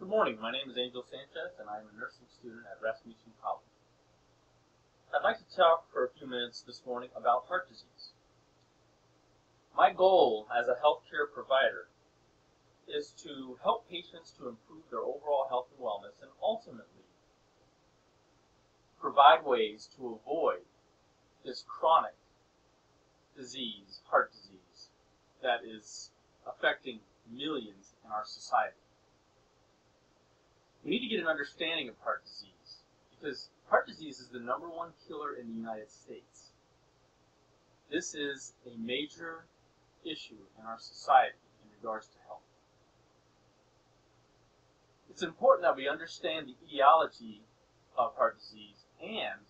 Good morning. My name is Angel Sanchez, and I am a nursing student at Rasmussen College. I'd like to talk for a few minutes this morning about heart disease. My goal as a healthcare provider is to help patients to improve their overall health and wellness, and ultimately provide ways to avoid this chronic disease, heart disease, that is affecting millions in our society. We need to get an understanding of heart disease, because heart disease is the #1 killer in the United States. This is a major issue in our society in regards to health. It's important that we understand the etiology of heart disease and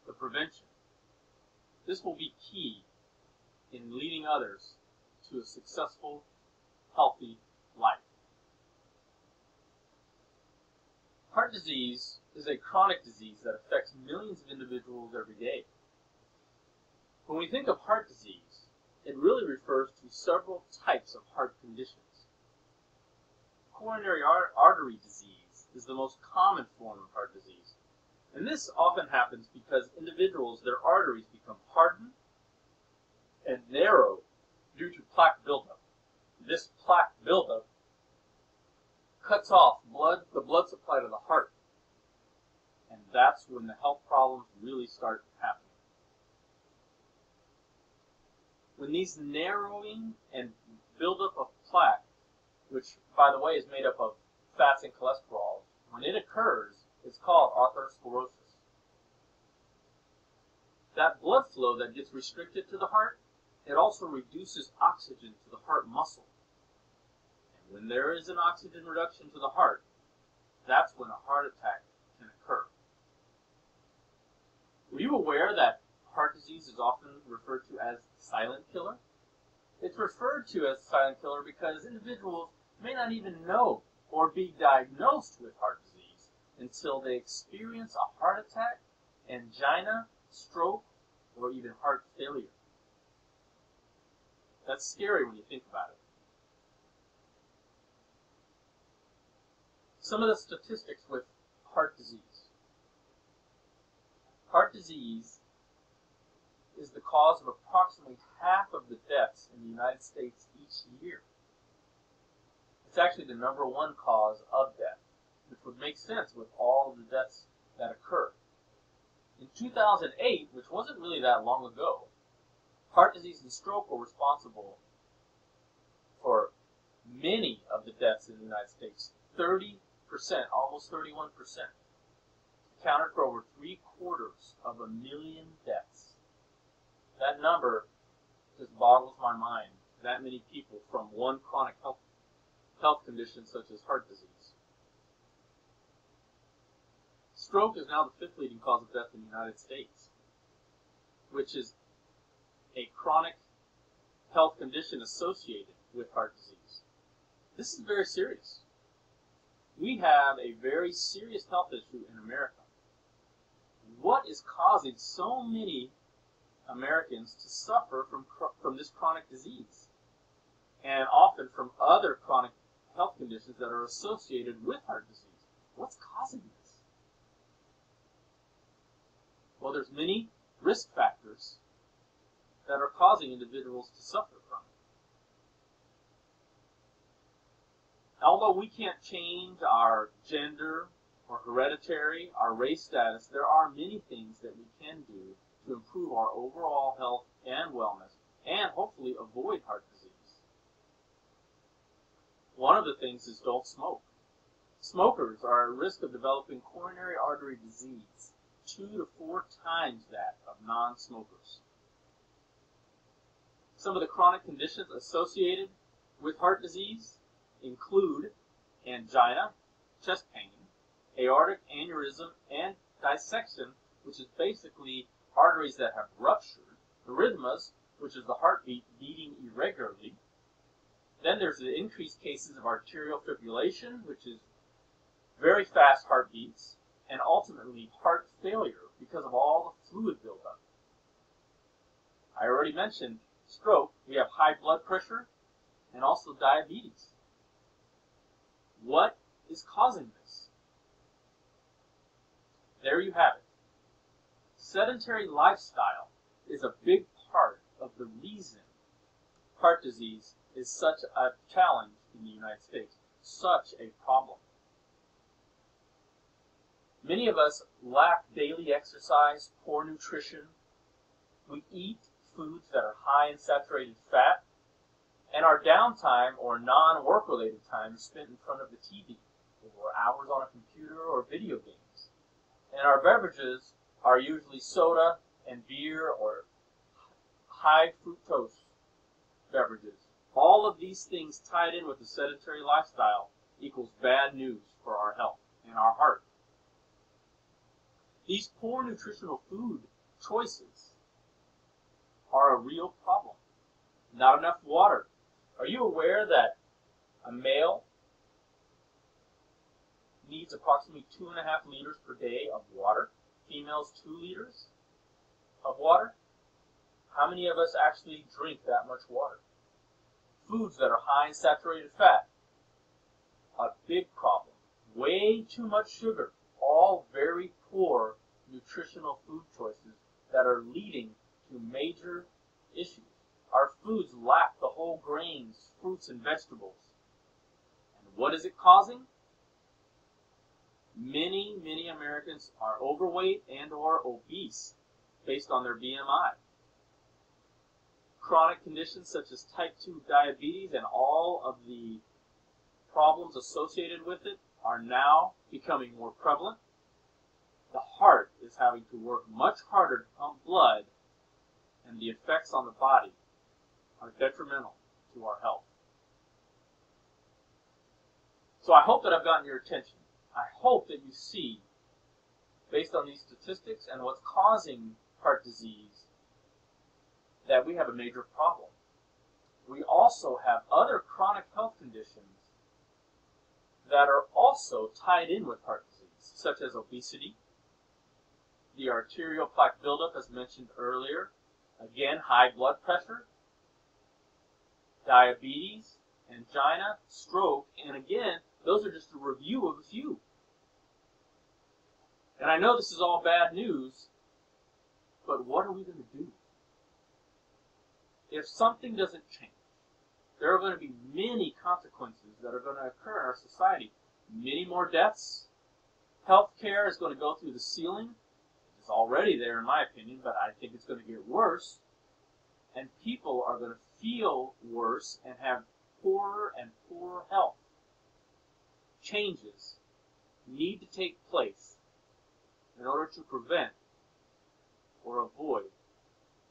the prevention. This will be key in leading others to a successful, healthy life. Heart disease is a chronic disease that affects millions of individuals every day. When we think of heart disease, it really refers to several types of heart conditions. Coronary artery disease is the most common form of heart disease, and this often happens because individuals, their arteries become hardened and narrow due to plaque buildup. This plaque buildup cuts off the blood supply to the heart, and that's when the health problems really start happening. When these narrowing and buildup of plaque, which by the way is made up of fats and cholesterol, when it occurs, it's called atherosclerosis. That blood flow that gets restricted to the heart, it also reduces oxygen to the heart muscle. When there is an oxygen reduction to the heart, that's when a heart attack can occur. Were you aware that heart disease is often referred to as the silent killer? It's referred to as silent killer because individuals may not even know or be diagnosed with heart disease until they experience a heart attack, angina, stroke, or even heart failure. That's scary when you think about it. Some of the statistics with heart disease. Heart disease is the cause of approximately half of the deaths in the United States each year. It's actually the #1 cause of death, which would make sense with all of the deaths that occur. In 2008, which wasn't really that long ago, heart disease and stroke were responsible for many of the deaths in the United States. 30%, almost 31%, accounted for over 750,000 deaths. That number just boggles my mind. That many people from one chronic health condition such as heart disease. Stroke is now the 5th leading cause of death in the United States, which is a chronic health condition associated with heart disease. This is very serious. We have a very serious health issue in America. What is causing so many Americans to suffer from this chronic disease, and often from other chronic health conditions that are associated with heart disease? What's causing this? Well, there's many risk factors that are causing individuals to suffer from it. Although we can't change our gender or hereditary, our race status, there are many things that we can do to improve our overall health and wellness, and hopefully avoid heart disease. One of the things is don't smoke. Smokers are at risk of developing coronary artery disease 2 to 4 times that of non-smokers. Some of the chronic conditions associated with heart disease include angina, chest pain, aortic aneurysm, and dissection, which is basically arteries that have ruptured, arrhythmias, which is the heartbeat beating irregularly. Then there's the increased cases of arterial fibrillation, which is very fast heartbeats, and ultimately heart failure because of all the fluid buildup. I already mentioned stroke. We have high blood pressure and also diabetes. What is causing this? There you have it. Sedentary lifestyle is a big part of the reason heart disease is such a challenge in the United States, such a problem. Many of us lack daily exercise, poor nutrition. We eat foods that are high in saturated fat, and our downtime or non-work related time is spent in front of the TV or hours on a computer or video games. And our beverages are usually soda and beer or high fructose beverages. All of these things tied in with a sedentary lifestyle equals bad news for our health and our heart. These poor nutritional food choices are a real problem. Not enough water. Are you aware that a male needs approximately 2.5 liters per day of water? Females 2 liters of water? How many of us actually drink that much water? Foods that are high in saturated fat, a big problem. Way too much sugar, all very poor nutritional food choices that are leading to major issues. Our foods lack the whole grains, fruits, and vegetables. And what is it causing? Many Americans are overweight and or obese based on their BMI. Chronic conditions such as type 2 diabetes and all of the problems associated with it are now becoming more prevalent. The heart is having to work much harder to pump blood, and the effects on the body are detrimental to our health. So I hope that I've gotten your attention. I hope that you see, based on these statistics and what's causing heart disease, that we have a major problem. We also have other chronic health conditions that are also tied in with heart disease, such as obesity, the arterial plaque buildup as mentioned earlier, again, high blood pressure, diabetes, angina, stroke, and again, those are just a review of a few. And I know this is all bad news, but what are we going to do? If something doesn't change, there are going to be many consequences that are going to occur in our society. Many more deaths. Healthcare is going to go through the ceiling. It's already there in my opinion, but I think it's going to get worse. And people are going to feel worse and have poorer and poorer health. Changes need to take place in order to prevent or avoid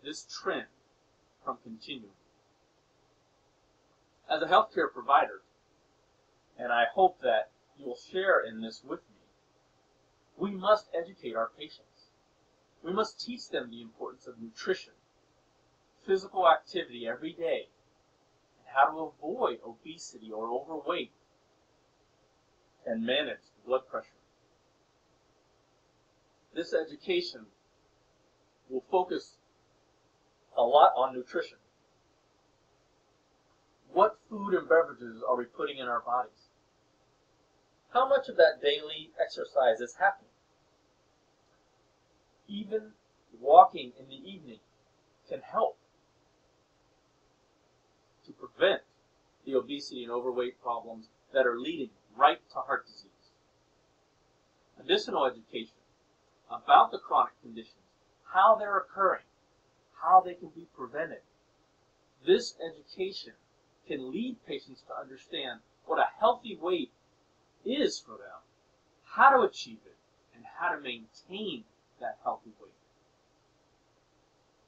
this trend from continuing. As a healthcare provider, and I hope that you will share in this with me, we must educate our patients. We must teach them the importance of nutrition, physical activity every day, and how to avoid obesity or overweight and manage blood pressure. This education will focus a lot on nutrition. What food and beverages are we putting in our bodies? How much of that daily exercise is happening? Even walking in the evening can help to prevent the obesity and overweight problems that are leading right to heart disease. Additional education about the chronic conditions, how they're occurring, how they can be prevented. This education can lead patients to understand what a healthy weight is for them, how to achieve it, and how to maintain that healthy weight.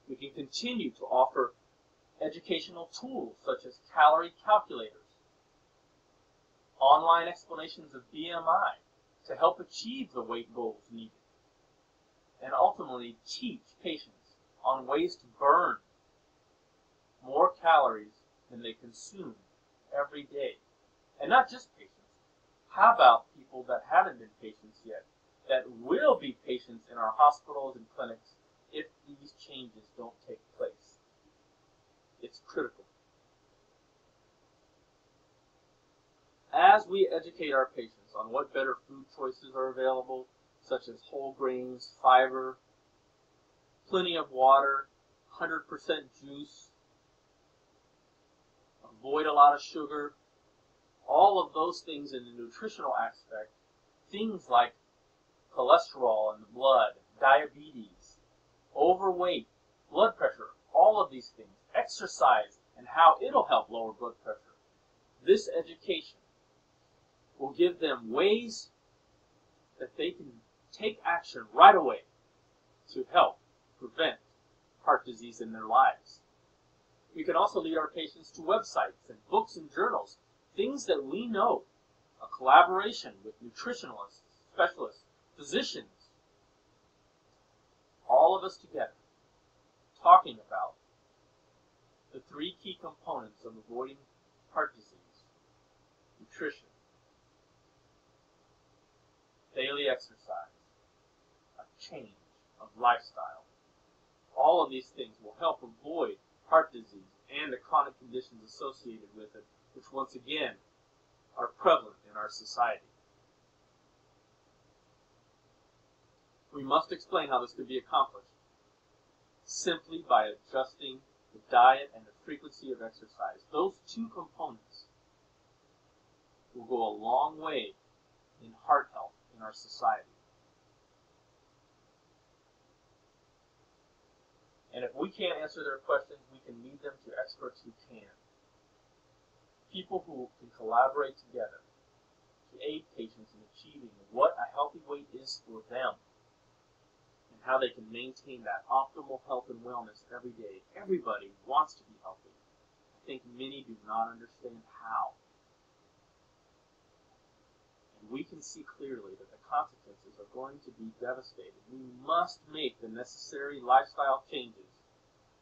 We can continue to offer educational tools such as calorie calculators, online explanations of BMI to help achieve the weight goals needed, and ultimately teach patients on ways to burn more calories than they consume every day. And not just patients. How about people that haven't been patients yet, that will be patients in our hospitals and clinics if these changes don't take place? It's critical. As we educate our patients on what better food choices are available, such as whole grains, fiber, plenty of water, 100% juice, avoid a lot of sugar, all of those things in the nutritional aspect, things like cholesterol in the blood, diabetes, overweight, blood pressure, all of these things, exercise and how it'll help lower blood pressure. This education will give them ways that they can take action right away to help prevent heart disease in their lives. We can also lead our patients to websites and books and journals, things that we know, a collaboration with nutritionalists, specialists, physicians, all of us together, talking about the three key components of avoiding heart disease: nutrition, daily exercise, a change of lifestyle. All of these things will help avoid heart disease and the chronic conditions associated with it, which once again are prevalent in our society. We must explain how this could be accomplished simply by adjusting the diet and the frequency of exercise. Those two components will go a long way in heart health in our society. And if we can't answer their questions, we can lead them to experts who can. People who can collaborate together to aid patients in achieving what a healthy weight is for them and how they can maintain that optimal health and wellness every day. Everybody wants to be healthy. I think many do not understand how. And we can see clearly that the consequences are going to be devastating. We must make the necessary lifestyle changes,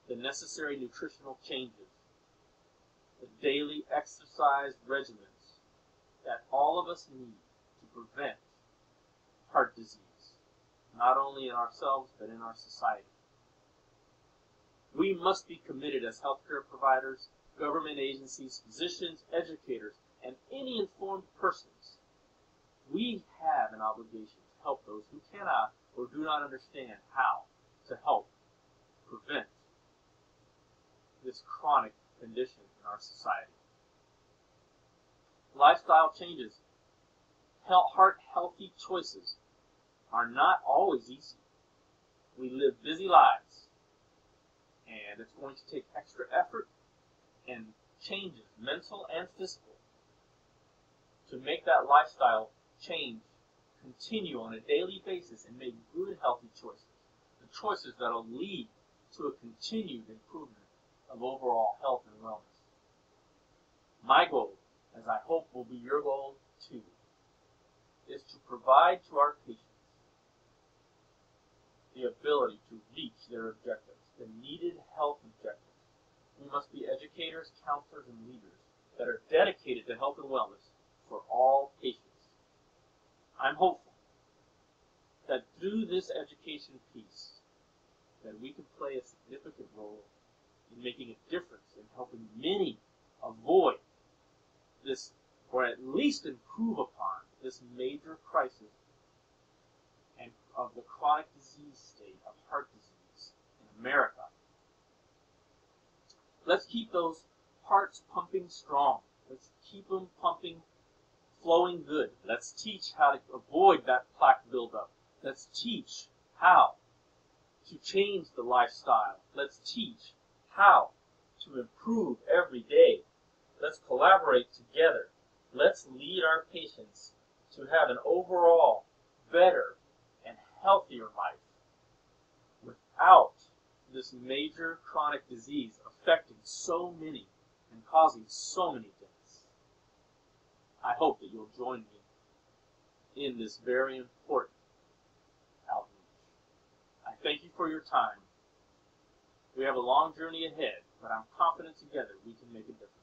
the necessary nutritional changes, the daily exercise regimens that all of us need to prevent heart disease, not only in ourselves but in our society. We must be committed as healthcare providers, government agencies, physicians, educators, and any informed persons. We have an obligation to help those who cannot or do not understand how to help prevent this chronic condition in our society. Lifestyle changes, heart-healthy choices are not always easy. We live busy lives, and it's going to take extra effort and changes, mental and physical, to make that lifestyle change continue on a daily basis and make good, healthy choices. The choices that will lead to a continued improvement of overall health and wellness. My goal, as I hope will be your goal too, is to provide to our patients the ability to reach their objectives, the needed health objectives. We must be educators, counselors, and leaders that are dedicated to health and wellness for all patients. I'm hopeful that through this education piece, that we can play a significant role in making a difference in helping many avoid this, or at least improve upon this major crisis and of the chronic disease state of heart disease in America. Let's keep those hearts pumping strong. Let's keep them pumping, flowing good. Let's teach how to avoid that plaque buildup. Let's teach how to change the lifestyle. Let's teach how to improve every day. Let's collaborate together. Let's lead our patients to have an overall better and healthier life without this major chronic disease affecting so many and causing so many deaths. I hope that you'll join me in this very important outreach. I thank you for your time. We have a long journey ahead, but I'm confident together we can make a difference.